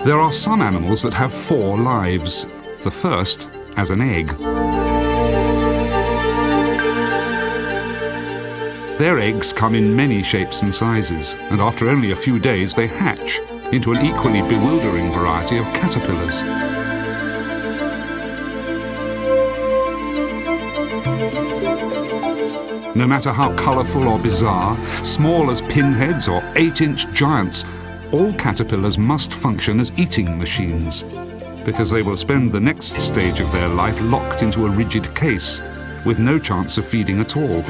There are some animals that have 4 lives. The first as an egg. Their eggs come in many shapes and sizes, and after only a few days they hatch into an equally bewildering variety of caterpillars. No matter how colourful or bizarre, small as pinheads or 8-inch giants, all caterpillars must function as eating machines, because they will spend the next stage of their life locked into a rigid case, with no chance of feeding at all.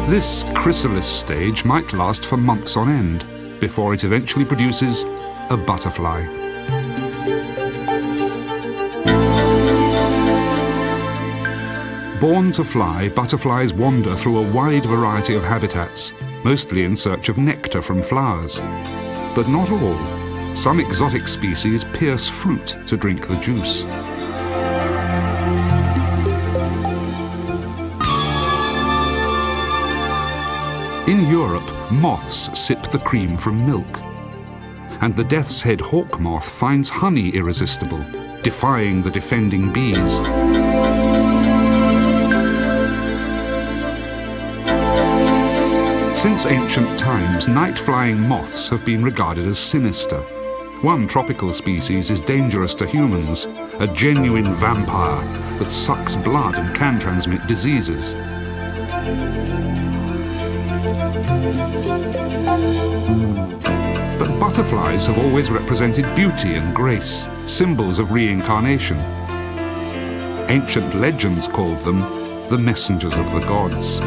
This chrysalis stage might last for months on end, before it eventually produces a butterfly. Born to fly, butterflies wander through a wide variety of habitats, mostly in search of nectar from flowers. But not all. Some exotic species pierce fruit to drink the juice. In Europe, moths sip the cream from milk. And the death's head hawk moth finds honey irresistible, defying the defending bees. Since ancient times, night-flying moths have been regarded as sinister. One tropical species is dangerous to humans, a genuine vampire that sucks blood and can transmit diseases. But butterflies have always represented beauty and grace, symbols of reincarnation. Ancient legends called them the messengers of the gods.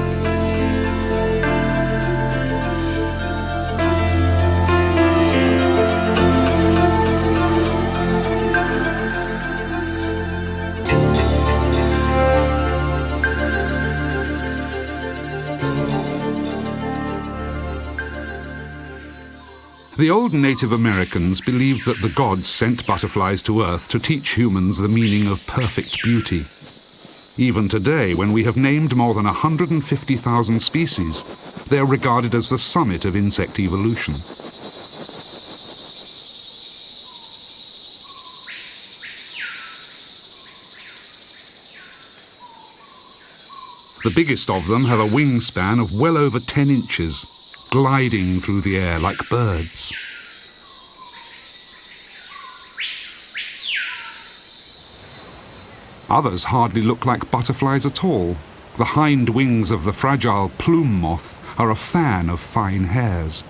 The old Native Americans believed that the gods sent butterflies to Earth to teach humans the meaning of perfect beauty. Even today, when we have named more than 150,000 species, they are regarded as the summit of insect evolution. The biggest of them have a wingspan of well over 10 inches. Gliding through the air like birds. Others hardly look like butterflies at all. The hind wings of the fragile plume moth are a fan of fine hairs.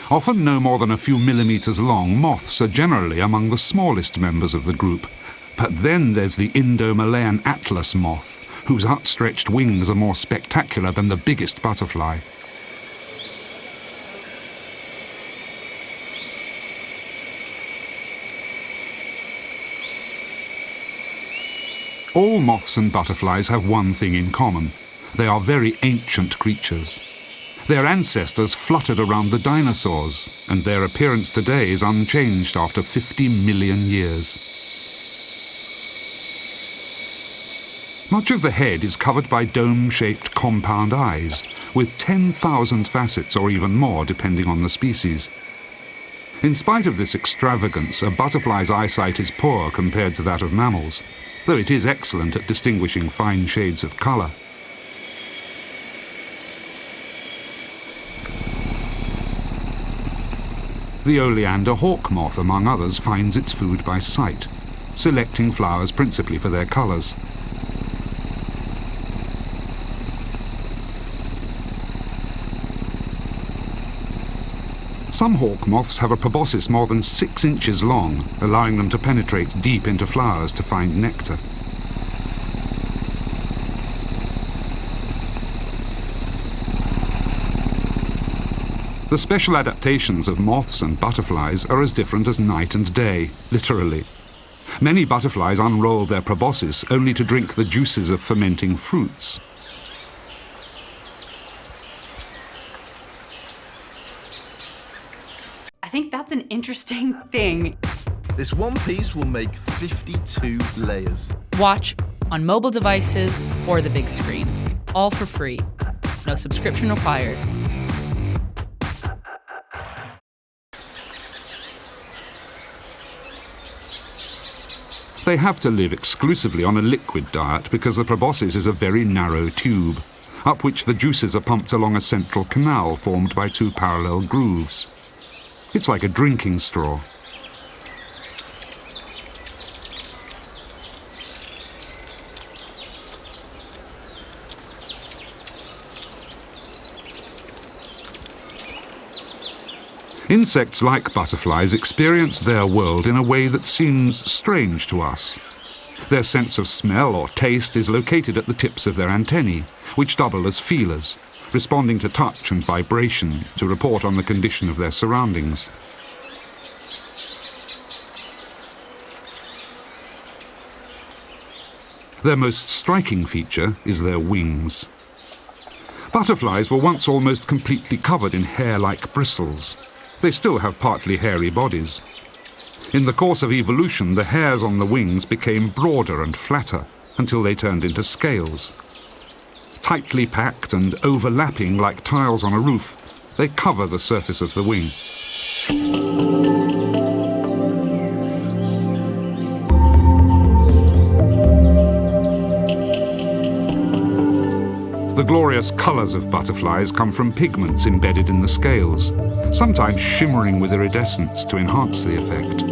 Often no more than a few millimeters long, moths are generally among the smallest members of the group. But then there's the Indo-Malayan atlas moth, whose outstretched wings are more spectacular than the biggest butterfly. All moths and butterflies have one thing in common. They are very ancient creatures. Their ancestors fluttered around the dinosaurs, and their appearance today is unchanged after 50 million years. Much of the head is covered by dome-shaped compound eyes, with 10,000 facets or even more depending on the species. In spite of this extravagance, a butterfly's eyesight is poor compared to that of mammals, though it is excellent at distinguishing fine shades of colour. The oleander hawk moth, among others, finds its food by sight, selecting flowers principally for their colours. Some hawk moths have a proboscis more than 6 inches long, allowing them to penetrate deep into flowers to find nectar. The special adaptations of moths and butterflies are as different as night and day, literally. Many butterflies unroll their proboscis only to drink the juices of fermenting fruits. I think that's an interesting thing. This one piece will make 52 layers. Watch on mobile devices or the big screen. All for free. No subscription required. They have to live exclusively on a liquid diet because the proboscis is a very narrow tube, up which the juices are pumped along a central canal formed by two parallel grooves. It's like a drinking straw. Insects like butterflies experience their world in a way that seems strange to us. Their sense of smell or taste is located at the tips of their antennae, which double as feelers, responding to touch and vibration to report on the condition of their surroundings. Their most striking feature is their wings. Butterflies were once almost completely covered in hair-like bristles. They still have partly hairy bodies. In the course of evolution, the hairs on the wings became broader and flatter until they turned into scales. Tightly packed and overlapping like tiles on a roof, they cover the surface of the wing. The glorious colours of butterflies come from pigments embedded in the scales, sometimes shimmering with iridescence to enhance the effect.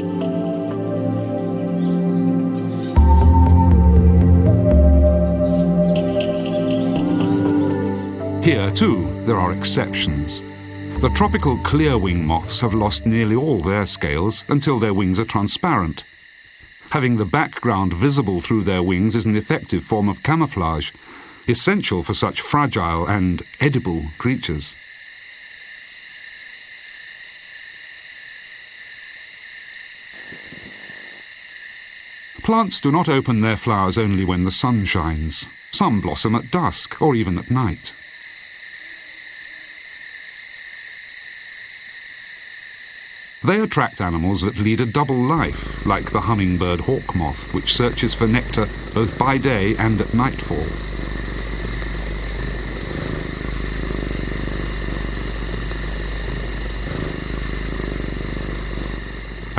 Here, too, there are exceptions. The tropical clearwing moths have lost nearly all their scales until their wings are transparent. Having the background visible through their wings is an effective form of camouflage, essential for such fragile and edible creatures. Plants do not open their flowers only when the sun shines. Some blossom at dusk or even at night. They attract animals that lead a double life, like the hummingbird hawk moth, which searches for nectar both by day and at nightfall.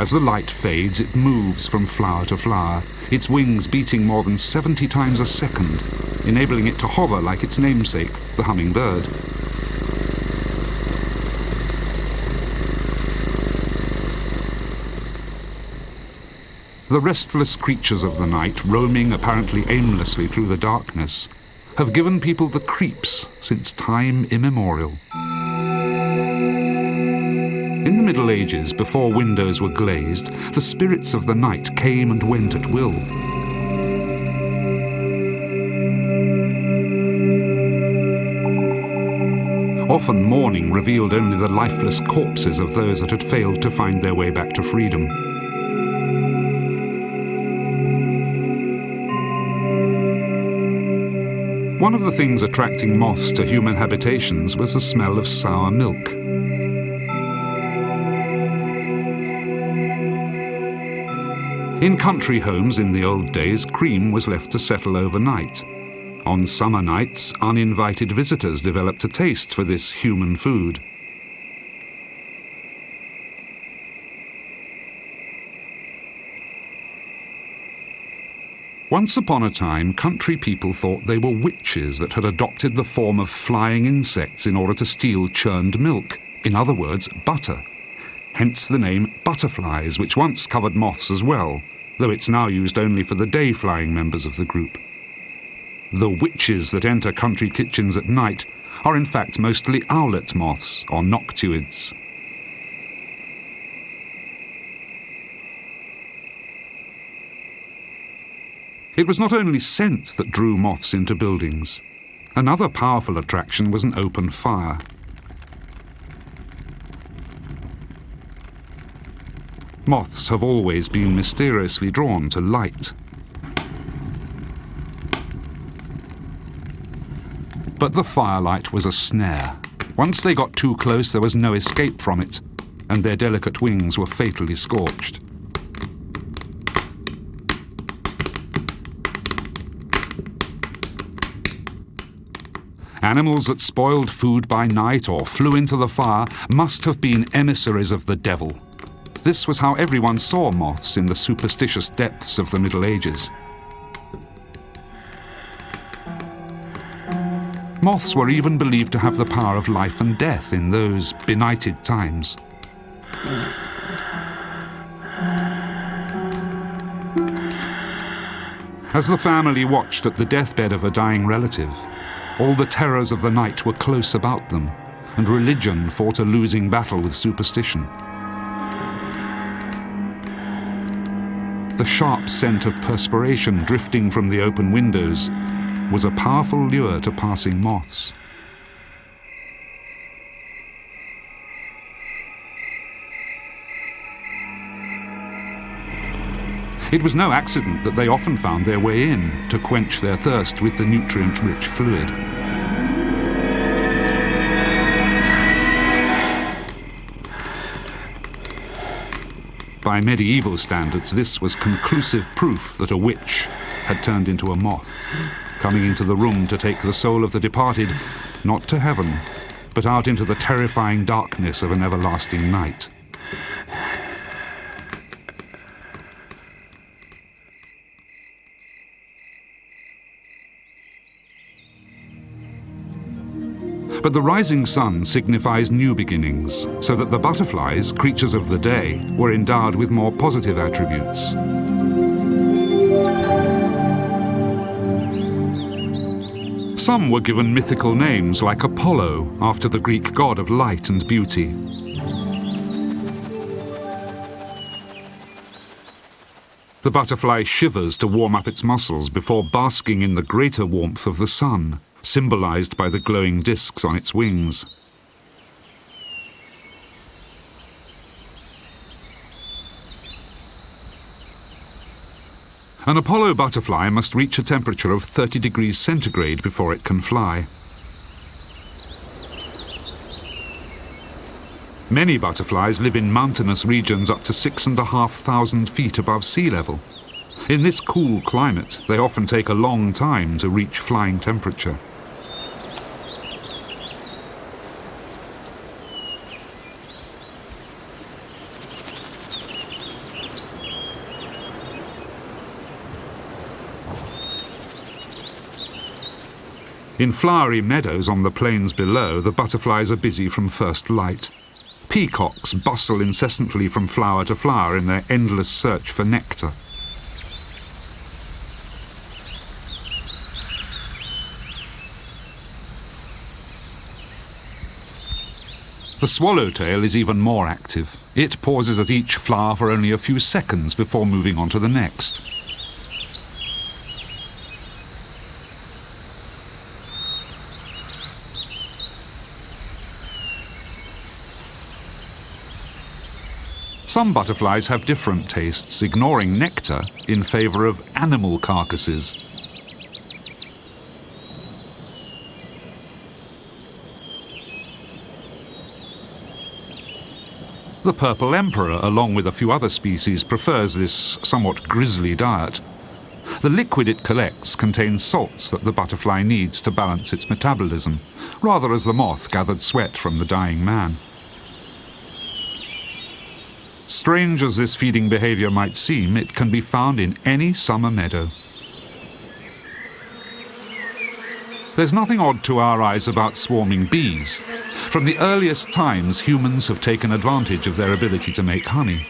As the light fades, it moves from flower to flower, its wings beating more than 70 times a second, enabling it to hover like its namesake, the hummingbird. The restless creatures of the night, roaming apparently aimlessly through the darkness, have given people the creeps since time immemorial. In the Middle Ages, before windows were glazed, the spirits of the night came and went at will. Often morning revealed only the lifeless corpses of those that had failed to find their way back to freedom. One of the things attracting moths to human habitations was the smell of sour milk. In country homes in the old days, cream was left to settle overnight. On summer nights, uninvited visitors developed a taste for this human food. Once upon a time, country people thought they were witches that had adopted the form of flying insects in order to steal churned milk, in other words, butter. Hence the name butterflies, which once covered moths as well, though it's now used only for the day-flying members of the group. The witches that enter country kitchens at night are in fact mostly owlet moths, or noctuids. It was not only scent that drew moths into buildings. Another powerful attraction was an open fire. Moths have always been mysteriously drawn to light. But the firelight was a snare. Once they got too close, there was no escape from it, and their delicate wings were fatally scorched. Animals that spoiled food by night or flew into the fire must have been emissaries of the devil. This was how everyone saw moths in the superstitious depths of the Middle Ages. Moths were even believed to have the power of life and death in those benighted times. As the family watched at the deathbed of a dying relative, all the terrors of the night were close about them, and religion fought a losing battle with superstition. The sharp scent of perspiration drifting from the open windows was a powerful lure to passing moths. It was no accident that they often found their way in to quench their thirst with the nutrient-rich fluid. By medieval standards, this was conclusive proof that a witch had turned into a moth, coming into the room to take the soul of the departed, not to heaven, but out into the terrifying darkness of an everlasting night. But the rising sun signifies new beginnings, so that the butterflies, creatures of the day, were endowed with more positive attributes. Some were given mythical names like Apollo, after the Greek god of light and beauty. The butterfly shivers to warm up its muscles before basking in the greater warmth of the sun, symbolized by the glowing discs on its wings. An Apollo butterfly must reach a temperature of 30 degrees centigrade before it can fly. Many butterflies live in mountainous regions up to 6,500 feet above sea level. In this cool climate, they often take a long time to reach flying temperature. In flowery meadows on the plains below, the butterflies are busy from first light. Peacocks bustle incessantly from flower to flower in their endless search for nectar. The swallowtail is even more active. It pauses at each flower for only a few seconds before moving on to the next. Some butterflies have different tastes, ignoring nectar in favor of animal carcasses. The purple emperor, along with a few other species, prefers this somewhat grisly diet. The liquid it collects contains salts that the butterfly needs to balance its metabolism, rather as the moth gathered sweat from the dying man. Strange as this feeding behavior might seem, it can be found in any summer meadow. There's nothing odd to our eyes about swarming bees. From the earliest times, humans have taken advantage of their ability to make honey.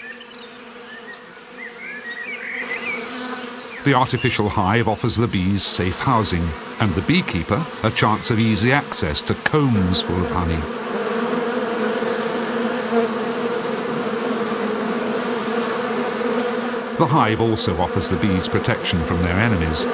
The artificial hive offers the bees safe housing, and the beekeeper a chance of easy access to combs full of honey. The hive also offers the bees protection from their enemies.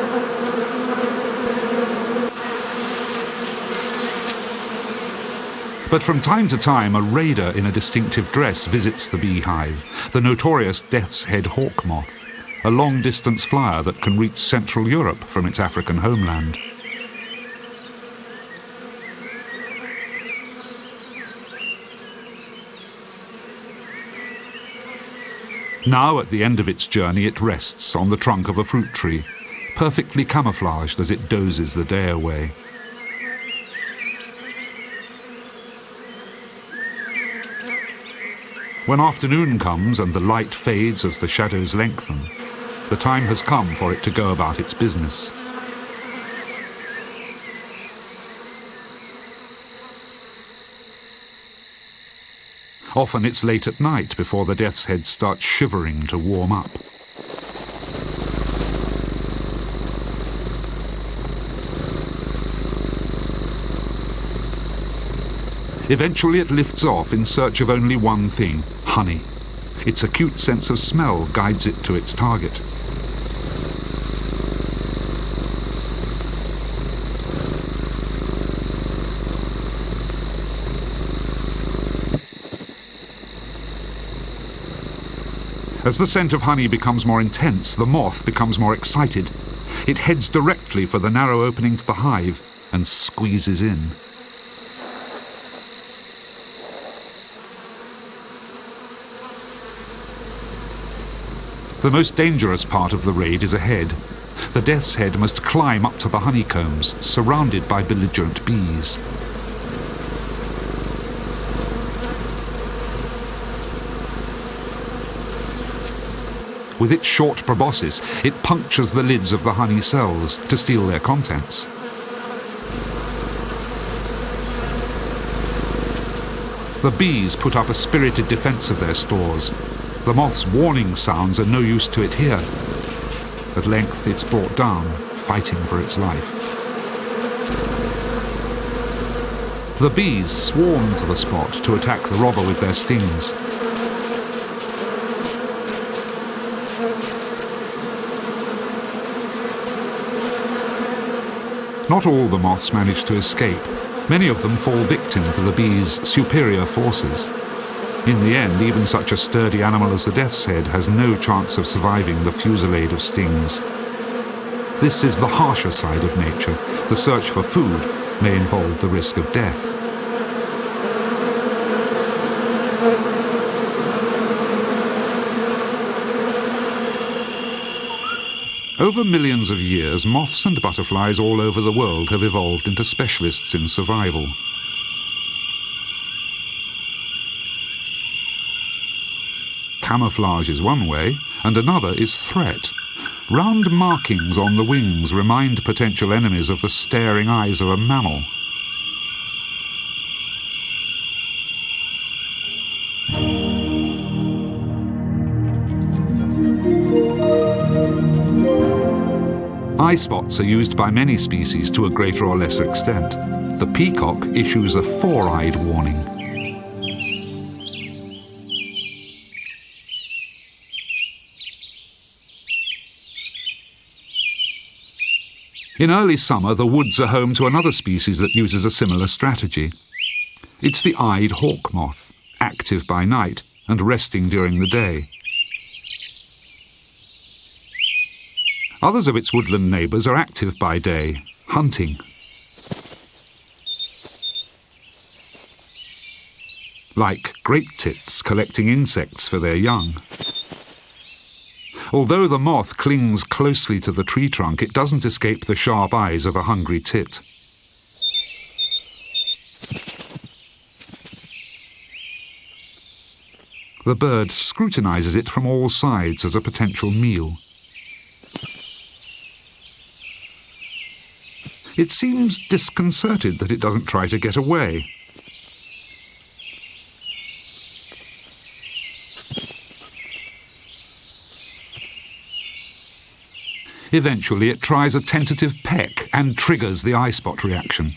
But from time to time, a raider in a distinctive dress visits the beehive, the notorious death's head hawk moth, a long-distance flyer that can reach Central Europe from its African homeland. Now, at the end of its journey, it rests on the trunk of a fruit tree, perfectly camouflaged as it dozes the day away. When afternoon comes and the light fades as the shadows lengthen, the time has come for it to go about its business. Often it's late at night before the death's head starts shivering to warm up. Eventually it lifts off in search of only one thing: honey. Its acute sense of smell guides it to its target. As the scent of honey becomes more intense, the moth becomes more excited. It heads directly for the narrow opening to the hive and squeezes in. The most dangerous part of the raid is ahead. The death's head must climb up to the honeycombs, surrounded by belligerent bees. With its short proboscis, it punctures the lids of the honey cells to steal their contents. The bees put up a spirited defense of their stores. The moth's warning sounds are no use to it here. At length it's brought down, fighting for its life. The bees swarm to the spot to attack the robber with their stings. Not all the moths manage to escape. Many of them fall victim to the bees' superior forces. In the end, even such a sturdy animal as the death's head has no chance of surviving the fusillade of stings. This is the harsher side of nature. The search for food may involve the risk of death. Over millions of years, moths and butterflies all over the world have evolved into specialists in survival. Camouflage is one way, and another is threat. Round markings on the wings remind potential enemies of the staring eyes of a mammal. Eye spots are used by many species to a greater or lesser extent. The peacock issues a four-eyed warning. In early summer, the woods are home to another species that uses a similar strategy. It's the eyed hawk moth, active by night and resting during the day. Others of its woodland neighbours are active by day, hunting. Like great tits collecting insects for their young. Although the moth clings closely to the tree trunk, it doesn't escape the sharp eyes of a hungry tit. The bird scrutinises it from all sides as a potential meal. It seems disconcerted that it doesn't try to get away. Eventually it tries a tentative peck and triggers the eye spot reaction.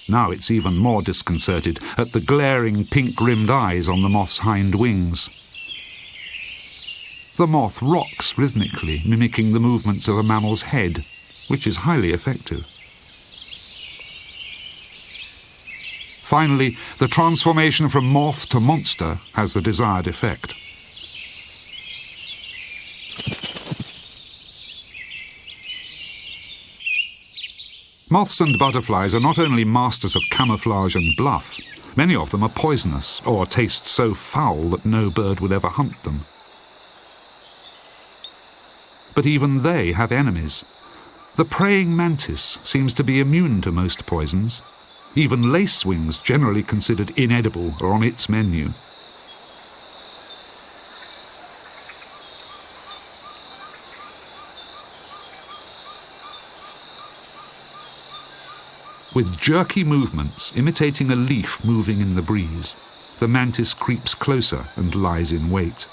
Now it's even more disconcerted at the glaring pink-rimmed eyes on the moth's hind wings. The moth rocks rhythmically, mimicking the movements of a mammal's head, which is highly effective. Finally, the transformation from moth to monster has the desired effect. Moths and butterflies are not only masters of camouflage and bluff, many of them are poisonous or taste so foul that no bird would ever hunt them. But even they have enemies. The praying mantis seems to be immune to most poisons. Even lacewings, generally considered inedible, are on its menu. With jerky movements imitating a leaf moving in the breeze, the mantis creeps closer and lies in wait.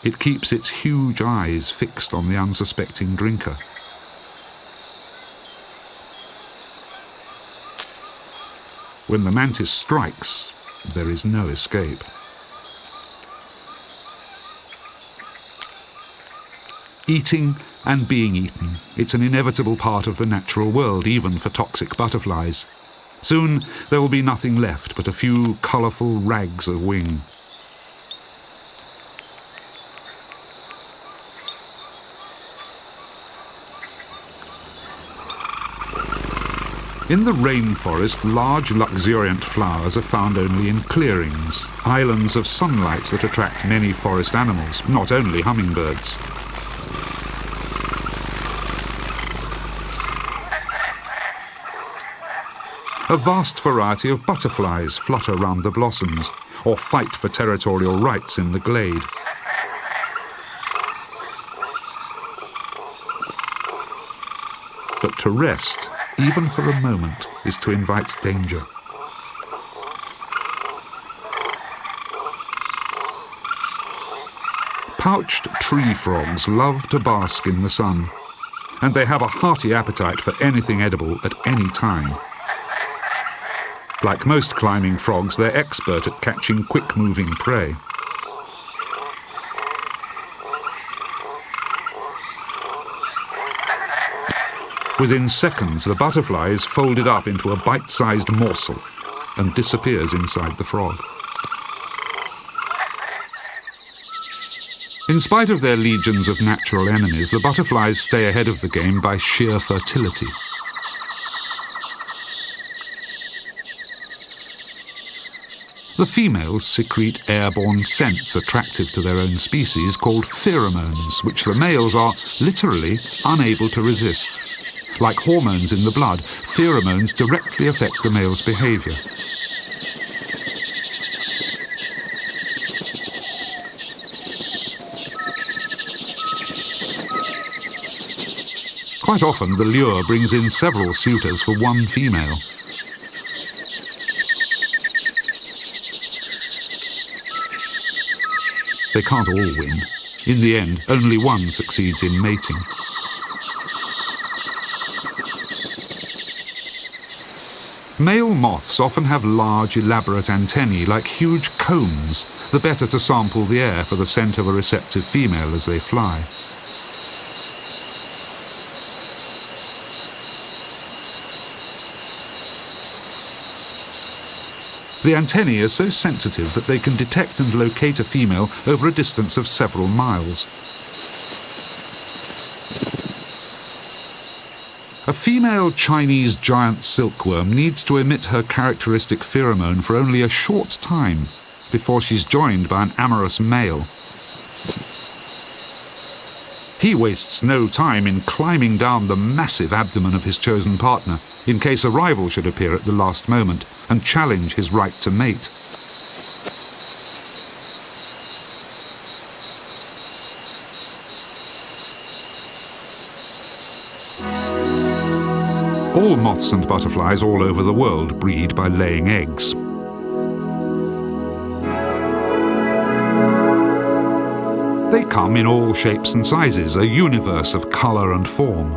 It keeps its huge eyes fixed on the unsuspecting drinker. When the mantis strikes, there is no escape. Eating and being eaten, it's an inevitable part of the natural world, even for toxic butterflies. Soon there will be nothing left but a few colourful rags of wing. In the rainforest, large luxuriant flowers are found only in clearings, islands of sunlight that attract many forest animals, not only hummingbirds. A vast variety of butterflies flutter round the blossoms, or fight for territorial rights in the glade. But to rest, even for a moment, is to invite danger. Pouched tree frogs love to bask in the sun, and they have a hearty appetite for anything edible at any time. Like most climbing frogs, they're expert at catching quick-moving prey. Within seconds, the butterfly is folded up into a bite-sized morsel and disappears inside the frog. In spite of their legions of natural enemies, the butterflies stay ahead of the game by sheer fertility. The females secrete airborne scents attractive to their own species called pheromones, which the males are literally unable to resist. Like hormones in the blood, pheromones directly affect the male's behavior. Quite often, the lure brings in several suitors for one female. They can't all win. In the end, only one succeeds in mating. Male moths often have large, elaborate antennae like huge cones, the better to sample the air for the scent of a receptive female as they fly. The antennae are so sensitive that they can detect and locate a female over a distance of several miles. A female Chinese giant silkworm needs to emit her characteristic pheromone for only a short time before she's joined by an amorous male. He wastes no time in climbing down the massive abdomen of his chosen partner in case a rival should appear at the last moment and challenge his right to mate. All moths and butterflies all over the world breed by laying eggs. They come in all shapes and sizes, a universe of colour and form.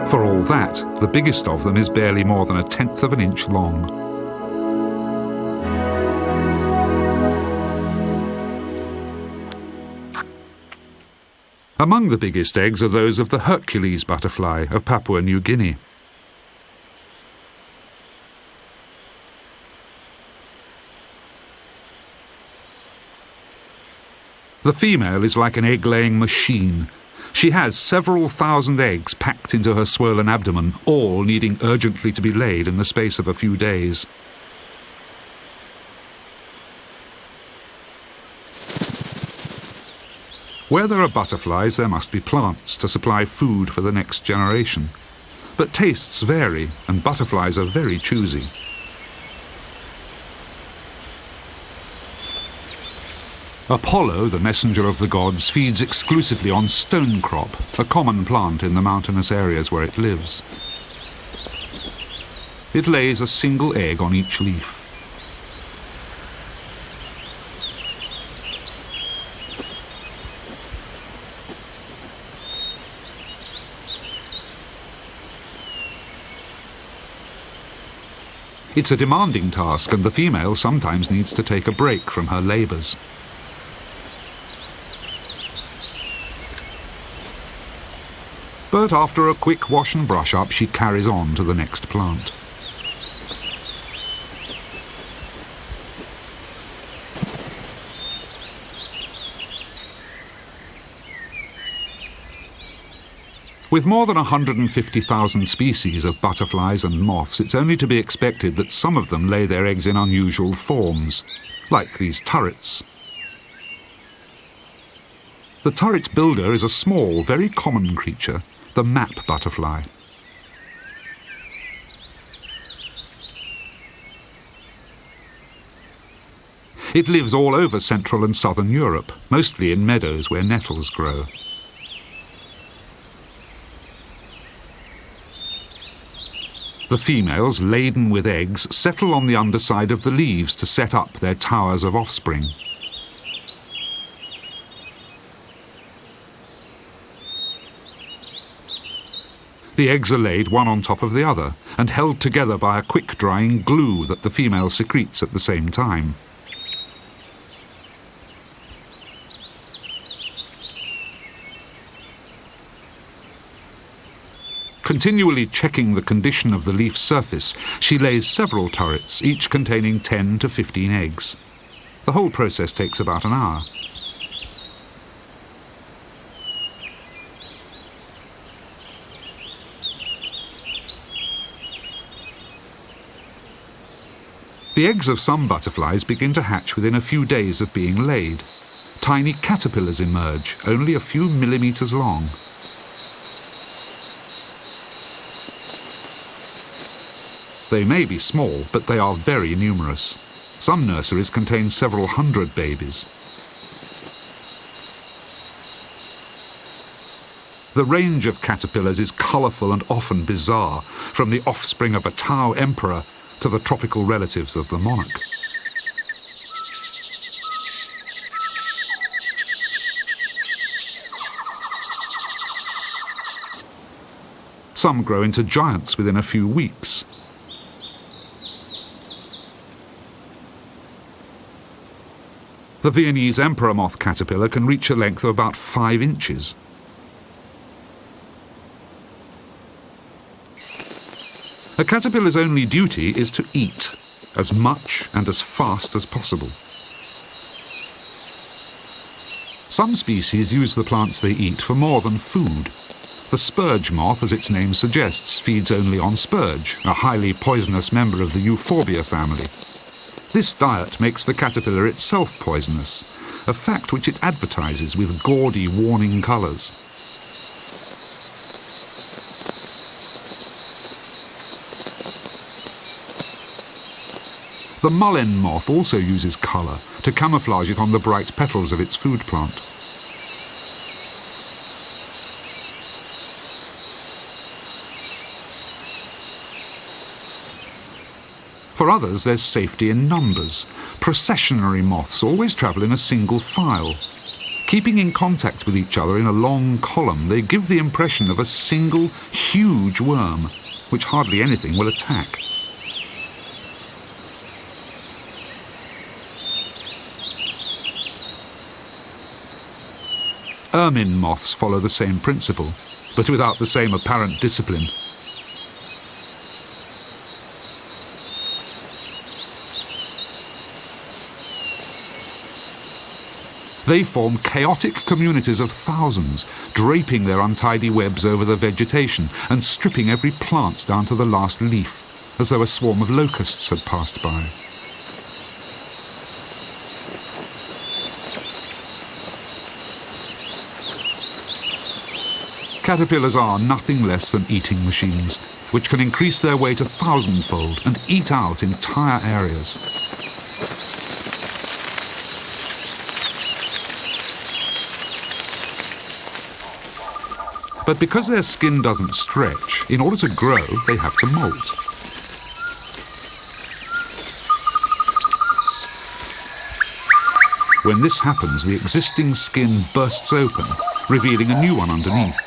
For all that, the biggest of them is barely more than 1/10 of an inch long. Among the biggest eggs are those of the Hercules butterfly of Papua New Guinea. The female is like an egg-laying machine. She has several thousand eggs packed into her swollen abdomen, all needing urgently to be laid in the space of a few days. Where there are butterflies, there must be plants to supply food for the next generation. But tastes vary, and butterflies are very choosy. Apollo, the messenger of the gods, feeds exclusively on stonecrop, a common plant in the mountainous areas where it lives. It lays a single egg on each leaf. It's a demanding task, and the female sometimes needs to take a break from her labours. But after a quick wash and brush up, she carries on to the next plant. With more than 150,000 species of butterflies and moths, it's only to be expected that some of them lay their eggs in unusual forms, like these turrets. The turret's builder is a small, very common creature, the map butterfly. It lives all over Central and Southern Europe, mostly in meadows where nettles grow. The females, laden with eggs, settle on the underside of the leaves to set up their towers of offspring. The eggs are laid one on top of the other and held together by a quick-drying glue that the female secretes at the same time. Continually checking the condition of the leaf surface, she lays several turrets, each containing 10 to 15 eggs. The whole process takes about an hour. The eggs of some butterflies begin to hatch within a few days of being laid. Tiny caterpillars emerge, only a few millimeters long. They may be small, but they are very numerous. Some nurseries contain several hundred babies. The range of caterpillars is colourful and often bizarre, from the offspring of a Tao emperor to the tropical relatives of the monarch. Some grow into giants within a few weeks. The Viennese emperor moth caterpillar can reach a length of about 5 inches. A caterpillar's only duty is to eat, as much and as fast as possible. Some species use the plants they eat for more than food. The spurge moth, as its name suggests, feeds only on spurge, a highly poisonous member of the euphorbia family. This diet makes the caterpillar itself poisonous, a fact which it advertises with gaudy, warning colours. The mullein moth also uses colour to camouflage it on the bright petals of its food plant. For others, there's safety in numbers. Processionary moths always travel in a single file. Keeping in contact with each other in a long column, they give the impression of a single, huge worm, which hardly anything will attack. Ermine moths follow the same principle, but without the same apparent discipline. They form chaotic communities of thousands, draping their untidy webs over the vegetation and stripping every plant down to the last leaf, as though a swarm of locusts had passed by. Caterpillars are nothing less than eating machines, which can increase their weight 1,000-fold and eat out entire areas. But because their skin doesn't stretch, in order to grow, they have to molt. When this happens, the existing skin bursts open, revealing a new one underneath.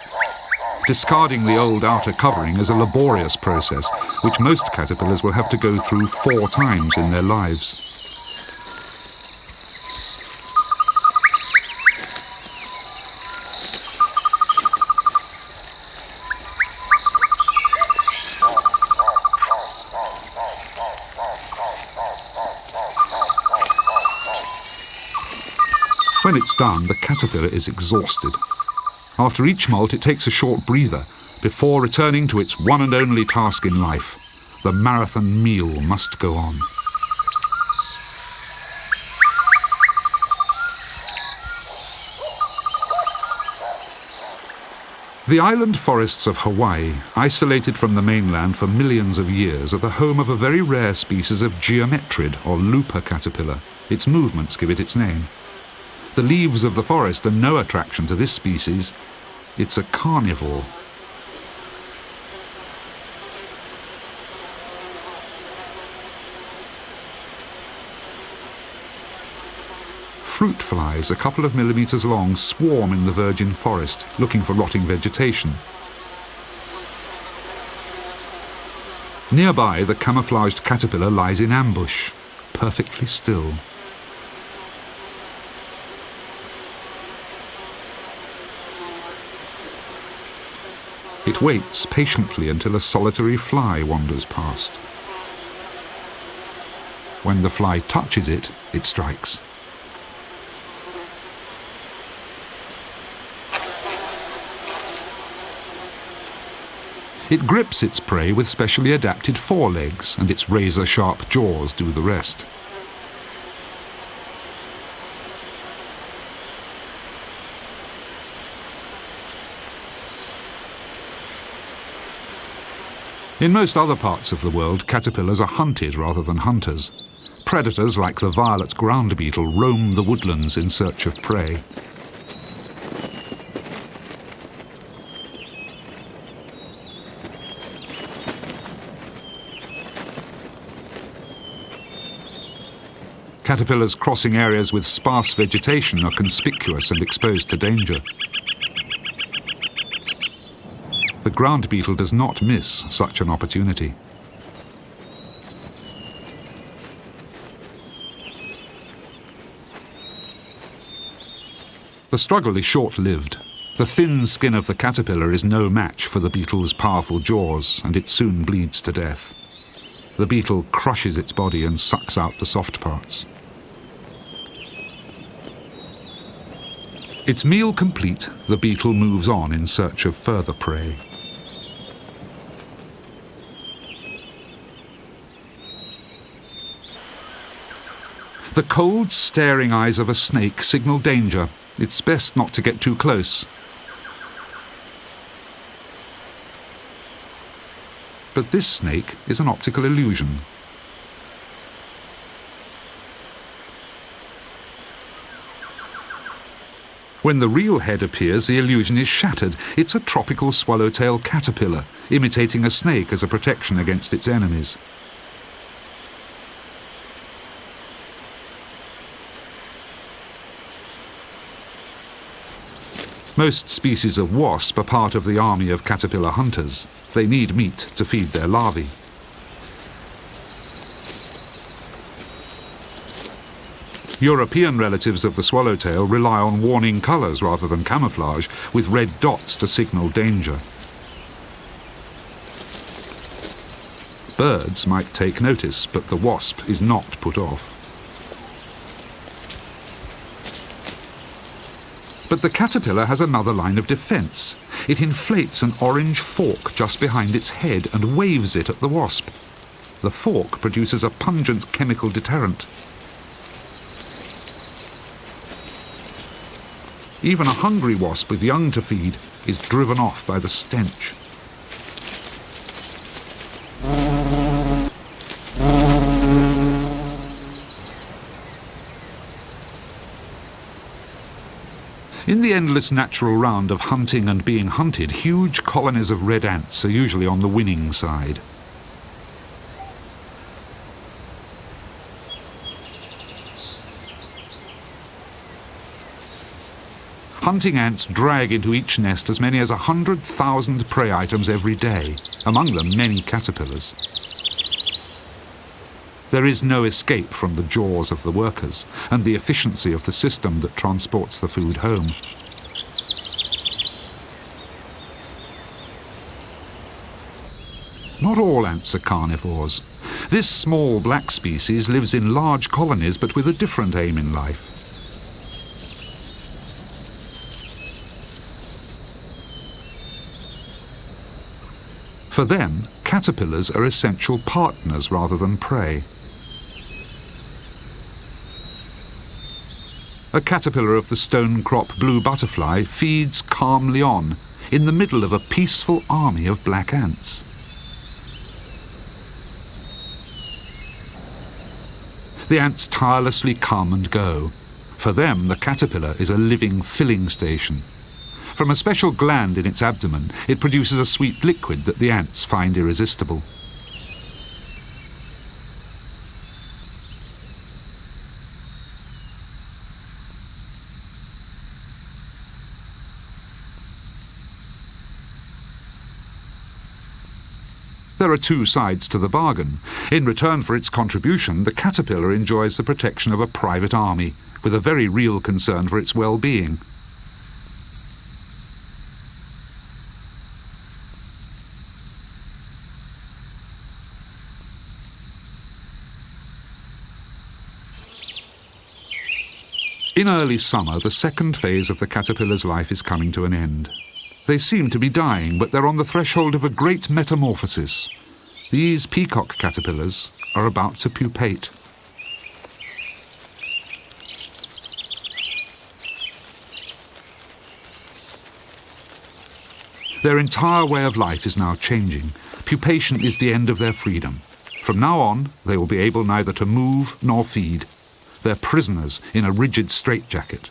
Discarding the old outer covering is a laborious process, which most caterpillars will have to go through 4 times in their lives. When it's done, the caterpillar is exhausted. After each molt, it takes a short breather before returning to its one and only task in life. The marathon meal must go on. The island forests of Hawaii, isolated from the mainland for millions of years, are the home of a very rare species of geometrid, or looper caterpillar. Its movements give it its name. The leaves of the forest are no attraction to this species. It's a carnivore. Fruit flies, a couple of millimeters long, swarm in the virgin forest, looking for rotting vegetation. Nearby, the camouflaged caterpillar lies in ambush, perfectly still. It waits patiently until a solitary fly wanders past. When the fly touches it, it strikes. It grips its prey with specially adapted forelegs, and its razor-sharp jaws do the rest. In most other parts of the world, caterpillars are hunted rather than hunters. Predators like the violet ground beetle roam the woodlands in search of prey. Caterpillars crossing areas with sparse vegetation are conspicuous and exposed to danger. The ground beetle does not miss such an opportunity. The struggle is short-lived. The thin skin of the caterpillar is no match for the beetle's powerful jaws, and it soon bleeds to death. The beetle crushes its body and sucks out the soft parts. Its meal complete, the beetle moves on in search of further prey. The cold, staring eyes of a snake signal danger. It's best not to get too close. But this snake is an optical illusion. When the real head appears, the illusion is shattered. It's a tropical swallowtail caterpillar, imitating a snake as a protection against its enemies. Most species of wasp are part of the army of caterpillar hunters. They need meat to feed their larvae. European relatives of the swallowtail rely on warning colours rather than camouflage, with red dots to signal danger. Birds might take notice, but the wasp is not put off. But the caterpillar has another line of defence. It inflates an orange fork just behind its head and waves it at the wasp. The fork produces a pungent chemical deterrent. Even a hungry wasp with young to feed is driven off by the stench. In the endless natural round of hunting and being hunted, huge colonies of red ants are usually on the winning side. Hunting ants drag into each nest as many as 100,000 prey items every day, among them many caterpillars. There is no escape from the jaws of the workers and the efficiency of the system that transports the food home. Not all ants are carnivores. This small black species lives in large colonies but with a different aim in life. For them, caterpillars are essential partners rather than prey. A caterpillar of the stone-crop blue butterfly feeds calmly on in the middle of a peaceful army of black ants. The ants tirelessly come and go. For them, the caterpillar is a living filling station. From a special gland in its abdomen, it produces a sweet liquid that the ants find irresistible. There are two sides to the bargain. In return for its contribution, the caterpillar enjoys the protection of a private army, with a very real concern for its well-being. In early summer, the second phase of the caterpillar's life is coming to an end. They seem to be dying, but they're on the threshold of a great metamorphosis. These peacock caterpillars are about to pupate. Their entire way of life is now changing. Pupation is the end of their freedom. From now on, they will be able neither to move nor feed. They're prisoners in a rigid straitjacket.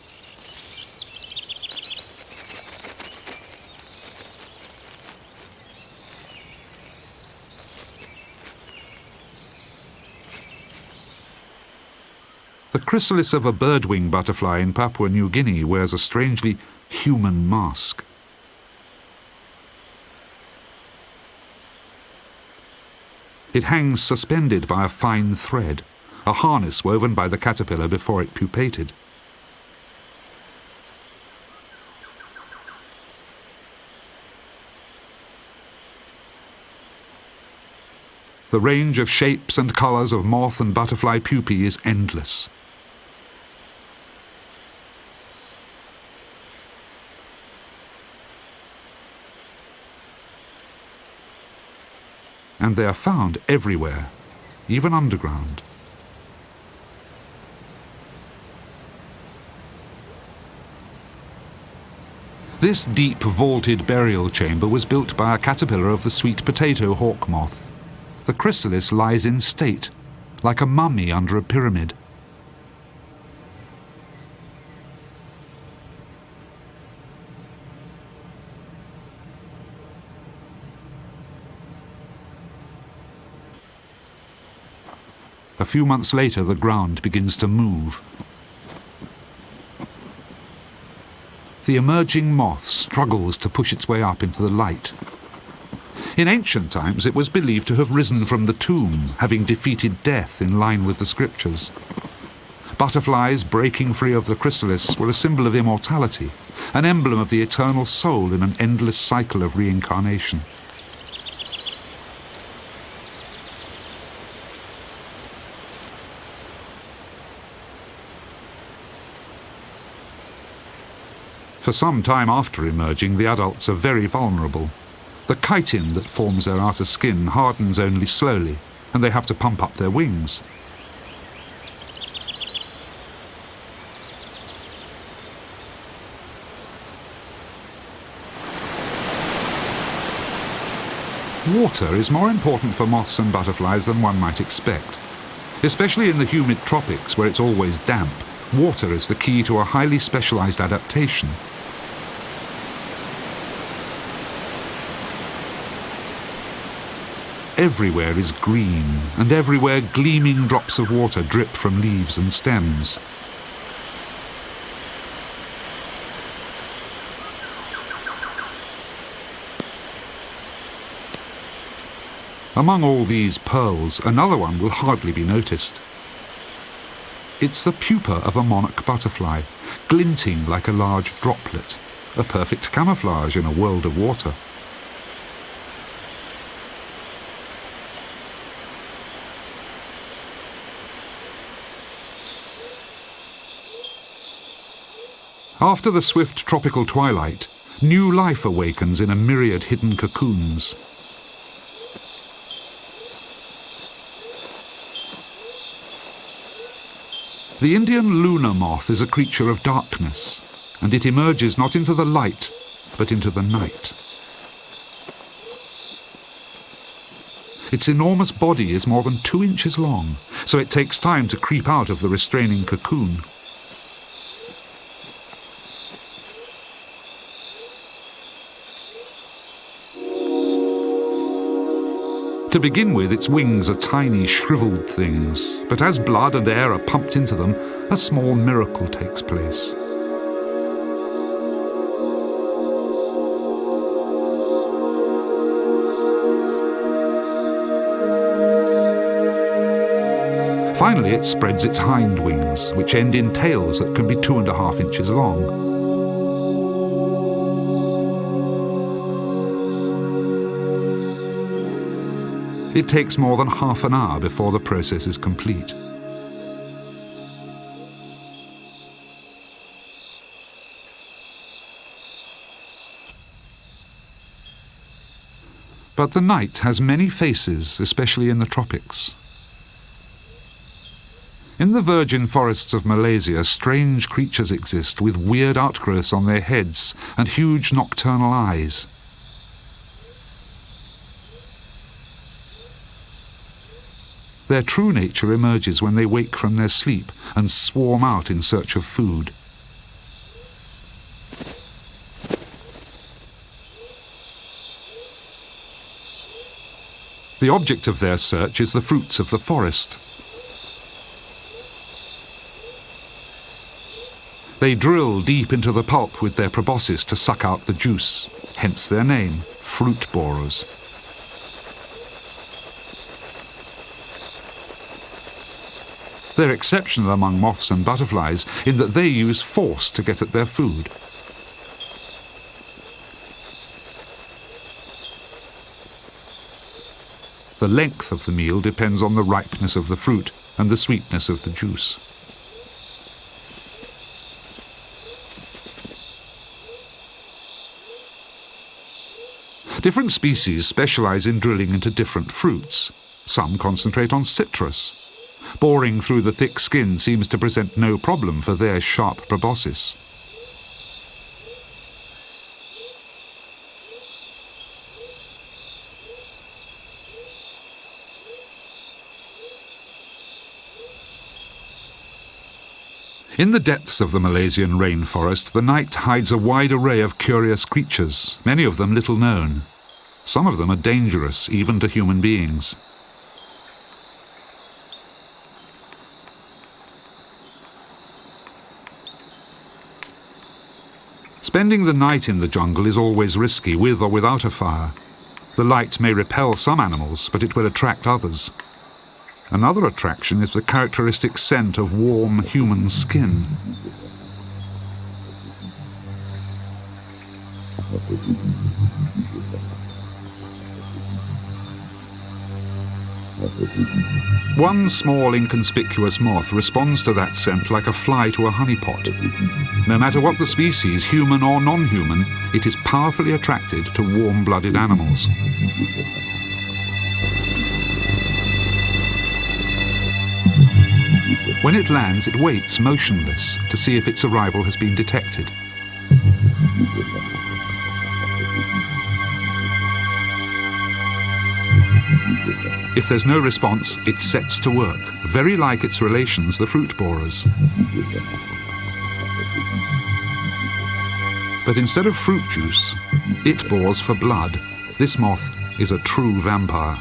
The chrysalis of a birdwing butterfly in Papua New Guinea wears a strangely human mask. It hangs suspended by a fine thread, a harness woven by the caterpillar before it pupated. The range of shapes and colours of moth and butterfly pupae is endless. And they are found everywhere, even underground. This deep vaulted burial chamber was built by a caterpillar of the sweet potato hawk moth. The chrysalis lies in state, like a mummy under a pyramid. A few months later, the ground begins to move. The emerging moth struggles to push its way up into the light. In ancient times, it was believed to have risen from the tomb, having defeated death in line with the scriptures. Butterflies breaking free of the chrysalis were a symbol of immortality, an emblem of the eternal soul in an endless cycle of reincarnation. For some time after emerging, the adults are very vulnerable. The chitin that forms their outer skin hardens only slowly, and they have to pump up their wings. Water is more important for moths and butterflies than one might expect. Especially in the humid tropics, where it's always damp, water is the key to a highly specialized adaptation. Everywhere is green, and everywhere gleaming drops of water drip from leaves and stems. Among all these pearls, another one will hardly be noticed. It's the pupa of a monarch butterfly, glinting like a large droplet, a perfect camouflage in a world of water. After the swift tropical twilight, new life awakens in a myriad hidden cocoons. The Indian lunar moth is a creature of darkness, and it emerges not into the light, but into the night. Its enormous body is more than 2 inches long, so it takes time to creep out of the restraining cocoon. To begin with, its wings are tiny, shriveled things, but as blood and air are pumped into them, a small miracle takes place. Finally, it spreads its hind wings, which end in tails that can be 2.5 inches long. It takes more than half an hour before the process is complete. But the night has many faces, especially in the tropics. In the virgin forests of Malaysia, strange creatures exist with weird outgrowths on their heads and huge nocturnal eyes. Their true nature emerges when they wake from their sleep and swarm out in search of food. The object of their search is the fruits of the forest. They drill deep into the pulp with their proboscis to suck out the juice, hence their name, fruit borers. They're exceptional among moths and butterflies in that they use force to get at their food. The length of the meal depends on the ripeness of the fruit and the sweetness of the juice. Different species specialize in drilling into different fruits. Some concentrate on citrus. Boring through the thick skin seems to present no problem for their sharp proboscis. In the depths of the Malaysian rainforest, the night hides a wide array of curious creatures, many of them little known. Some of them are dangerous, even to human beings. Spending the night in the jungle is always risky, with or without a fire. The light may repel some animals, but it will attract others. Another attraction is the characteristic scent of warm human skin. One small inconspicuous moth responds to that scent like a fly to a honeypot. No matter what the species, human or non-human, it is powerfully attracted to warm-blooded animals. When it lands, it waits motionless to see if its arrival has been detected. If there's no response, it sets to work, very like its relations, the fruit borers. But instead of fruit juice, it bores for blood. This moth is a true vampire.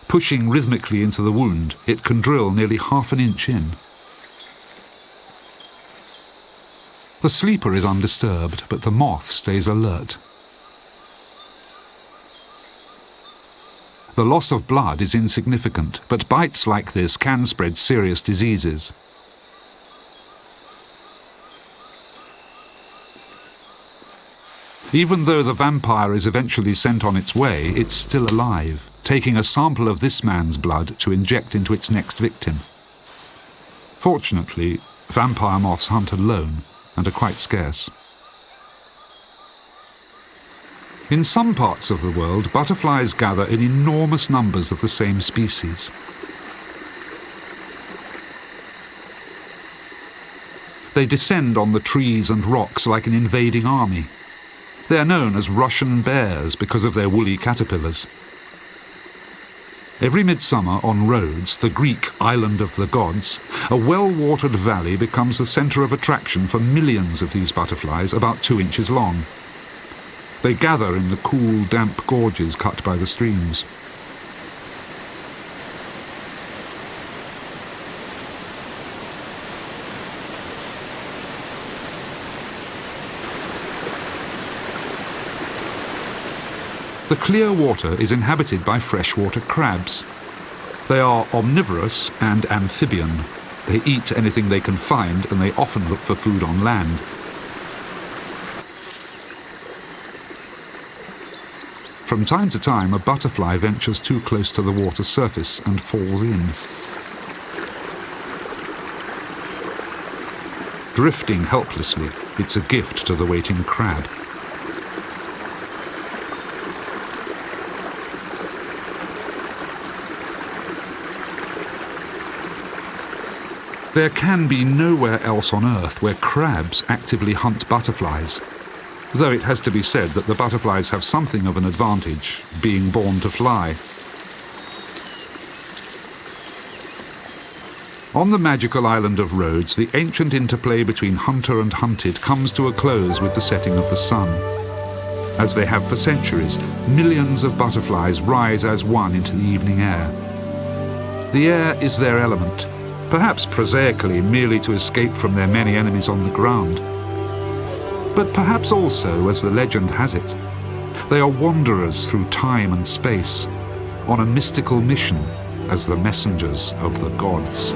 Pushing rhythmically into the wound, it can drill nearly half an inch in. The sleeper is undisturbed, but the moth stays alert. The loss of blood is insignificant, but bites like this can spread serious diseases. Even though the vampire is eventually sent on its way, it's still alive, taking a sample of this man's blood to inject into its next victim. Fortunately, vampire moths hunt alone and are quite scarce. In some parts of the world, butterflies gather in enormous numbers of the same species. They descend on the trees and rocks like an invading army. They are known as Russian bears because of their woolly caterpillars. Every midsummer on Rhodes, the Greek island of the gods, a well-watered valley becomes the centre of attraction for millions of these butterflies about 2 inches long. They gather in the cool, damp gorges cut by the streams. The clear water is inhabited by freshwater crabs. They are omnivorous and amphibian. They eat anything they can find, and they often look for food on land. From time to time, a butterfly ventures too close to the water's surface and falls in. Drifting helplessly, it's a gift to the waiting crab. There can be nowhere else on Earth where crabs actively hunt butterflies, though it has to be said that the butterflies have something of an advantage, being born to fly. On the magical island of Rhodes, the ancient interplay between hunter and hunted comes to a close with the setting of the sun. As they have for centuries, millions of butterflies rise as one into the evening air. The air is their element, perhaps prosaically merely to escape from their many enemies on the ground. But perhaps also, as the legend has it, they are wanderers through time and space, on a mystical mission as the messengers of the gods.